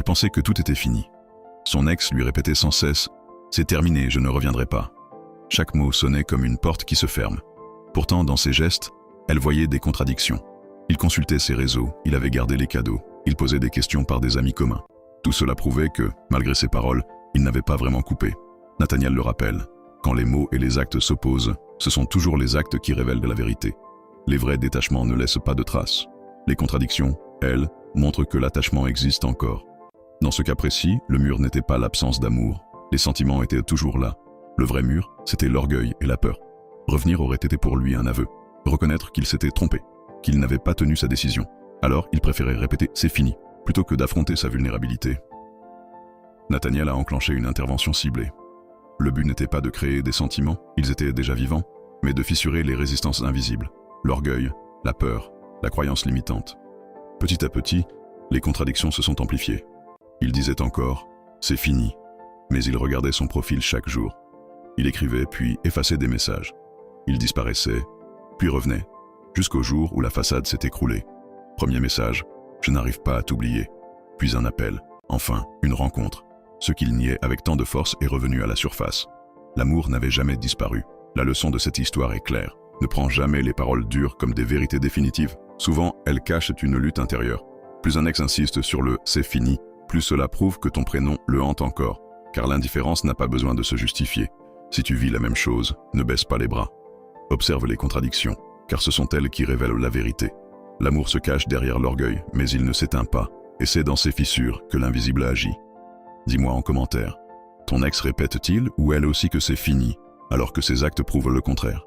Elle pensait que tout était fini. Son ex lui répétait sans cesse « C'est terminé, je ne reviendrai pas ». Chaque mot sonnait comme une porte qui se ferme. Pourtant, dans ses gestes, elle voyait des contradictions. Il consultait ses réseaux, il avait gardé les cadeaux, il posait des questions par des amis communs. Tout cela prouvait que, malgré ses paroles, il n'avait pas vraiment coupé. Nathaniel le rappelle, quand les mots et les actes s'opposent, ce sont toujours les actes qui révèlent la vérité. Les vrais détachements ne laissent pas de traces. Les contradictions, elles, montrent que l'attachement existe encore. Dans ce cas précis, le mur n'était pas l'absence d'amour. Les sentiments étaient toujours là. Le vrai mur, c'était l'orgueil et la peur. Revenir aurait été pour lui un aveu. Reconnaître qu'il s'était trompé, qu'il n'avait pas tenu sa décision. Alors, il préférait répéter « c'est fini » plutôt que d'affronter sa vulnérabilité. Nathaniel a enclenché une intervention ciblée. Le but n'était pas de créer des sentiments, ils étaient déjà vivants, mais de fissurer les résistances invisibles, l'orgueil, la peur, la croyance limitante. Petit à petit, les contradictions se sont amplifiées. Il disait encore « c'est fini », mais il regardait son profil chaque jour. Il écrivait puis effaçait des messages. Il disparaissait, puis revenait, jusqu'au jour où la façade s'est écroulée. Premier message, je n'arrive pas à t'oublier. Puis un appel, enfin, une rencontre. Ce qu'il niait avec tant de force est revenu à la surface. L'amour n'avait jamais disparu. La leçon de cette histoire est claire. Ne prends jamais les paroles dures comme des vérités définitives. Souvent, elles cachent une lutte intérieure. Plus un ex insiste sur le « c'est fini », plus cela prouve que ton prénom le hante encore. Car l'indifférence n'a pas besoin de se justifier. Si tu vis la même chose, ne baisse pas les bras. Observe les contradictions, car ce sont elles qui révèlent la vérité. L'amour se cache derrière l'orgueil, mais il ne s'éteint pas, et c'est dans ces fissures que l'invisible agit. Dis-moi en commentaire, ton ex répète-t-il ou elle aussi que c'est fini, alors que ses actes prouvent le contraire?